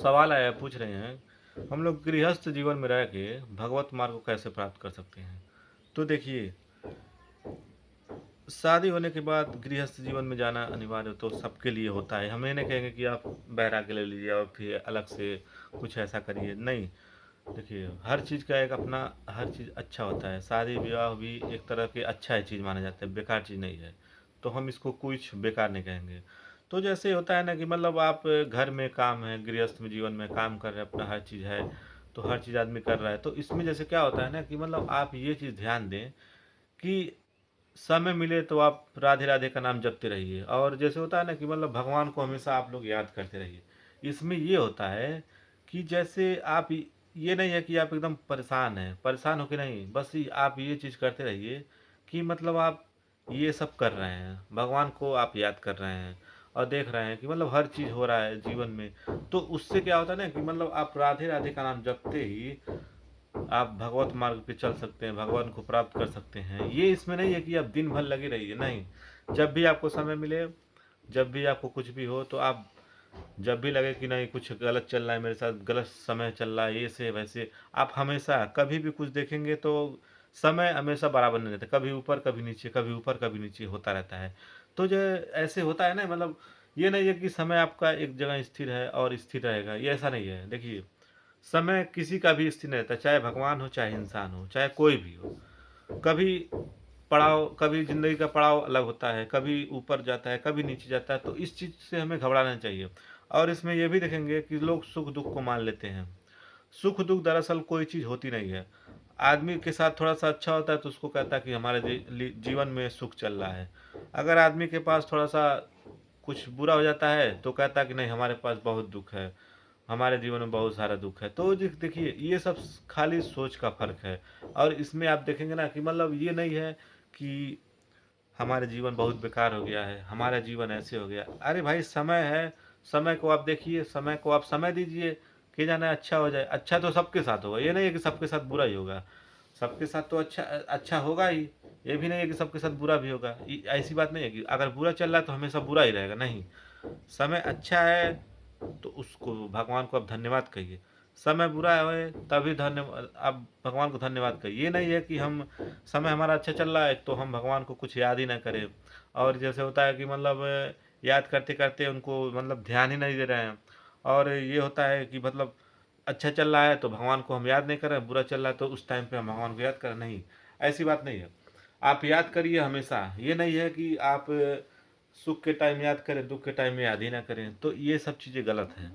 सवाल आया पूछ रहे हैं हम लोग गृहस्थ जीवन में रह के भगवत मार्ग को कैसे प्राप्त कर सकते हैं। तो देखिए, शादी होने के बाद गृहस्थ जीवन में जाना अनिवार्य तो सबके लिए होता है। हम ये नहीं कहेंगे कि आप बैराग्य ले लीजिए और फिर अलग से कुछ ऐसा करिए, नहीं। देखिए, हर चीज़ का एक अपना, हर चीज़ अच्छा होता है। शादी विवाह भी एक तरह के अच्छा है, चीज़ माना जाता है, बेकार चीज़ नहीं है। तो हम इसको कुछ बेकार नहीं कहेंगे। तो जैसे होता है ना कि मतलब आप घर में काम है, गृहस्थ में जीवन में काम कर रहे हैं, अपना हर चीज़ है, तो हर चीज़ आदमी कर रहा है। तो इसमें जैसे क्या होता है ना कि मतलब आप ये चीज़ ध्यान दें कि समय मिले तो आप राधे राधे का नाम जपते रहिए, और जैसे होता है ना कि मतलब भगवान को हमेशा आप लोग याद करते रहिए। इसमें ये होता है कि जैसे आप ये नहीं है कि आप एकदम परेशान हैं, परेशान होके नहीं, बस आप ये चीज़ करते रहिए कि मतलब आप ये सब कर रहे हैं, भगवान को आप याद कर रहे हैं और देख रहे हैं कि मतलब हर चीज़ हो रहा है जीवन में। तो उससे क्या होता है ना कि मतलब आप राधे राधे का नाम जपते ही आप भगवत मार्ग पे चल सकते हैं, भगवान को प्राप्त कर सकते हैं। ये इसमें नहीं है कि आप दिन भर लगे रहिए, नहीं। जब भी आपको समय मिले, जब भी आपको कुछ भी हो, तो आप जब भी लगे कि नहीं कुछ गलत चल रहा है मेरे साथ, गलत समय चल रहा है, ये से वैसे, आप हमेशा कभी भी कुछ देखेंगे तो समय हमेशा बराबर नहीं रहता, कभी ऊपर कभी नीचे, कभी ऊपर कभी नीचे होता रहता है। तो जो ऐसे होता है ना, मतलब ये नहीं है कि समय आपका एक जगह स्थिर है और स्थिर रहेगा, ये ऐसा नहीं है। देखिए, समय किसी का भी स्थिर नहीं रहता, चाहे भगवान हो, चाहे इंसान हो, चाहे कोई भी हो। कभी पड़ाव, कभी ज़िंदगी का पड़ाव अलग होता है, कभी ऊपर जाता है, कभी नीचे जाता है। तो इस चीज़ से हमें घबराना चाहिए। और इसमें ये भी देखेंगे कि लोग सुख-दुःख को मान लेते हैं। सुख-दुःख दरअसल कोई चीज़ होती नहीं है। आदमी के साथ थोड़ा-सा अच्छा होता है तो उसको कहता है कि हमारे जीवन में सुख चल रहा है। अगर आदमी के पास थोड़ा-सा कुछ बुरा हो जाता है तो कहता है कि नहीं, हमारे पास बहुत दुःख है, हमारे जीवन में बहुत सारा दुःख है। तो देखिए, ये सब खाली सोच का फ़र्क है। और इसमें आप देखेंगे ना कि मतलब ये नहीं है कि हमारा जीवन बहुत बेकार हो गया है, हमारा जीवन ऐसे हो गया। अरे भाई, समय है, समय को आप देखिए, समय को आप समय दीजिए, कि जाने अच्छा हो जाए। अच्छा तो सबके साथ होगा, ये नहीं है कि सबके साथ बुरा ही होगा। सबके साथ तो अच्छा अच्छा होगा ही, ये भी नहीं है कि सबके साथ बुरा भी होगा। ऐसी बात नहीं है कि अगर बुरा चल रहा है तो हमेशा बुरा ही रहेगा, नहीं। समय अच्छा है तो उसको, भगवान को आप धन्यवाद कहिए। समय बुरा है तभी धन्य आप भगवान को धन्यवाद कहिए। ये नहीं है कि हम, समय हमारा अच्छा चल रहा है तो हम भगवान को कुछ याद ही ना करें। और जैसे होता है कि मतलब याद करते करते उनको मतलब ध्यान ही नहीं दे रहे हैं। और ये होता है कि मतलब अच्छा चल रहा है तो भगवान को हम याद नहीं कर रहे हैं, बुरा चल रहा है तो उस टाइम पे हम भगवान को याद करें, नहीं। ऐसी बात नहीं है। आप याद करिए हमेशा, ये नहीं है कि आप सुख के टाइम याद करें, दुख के टाइम में याद ही ना करें। तो ये सब चीज़ें गलत हैं।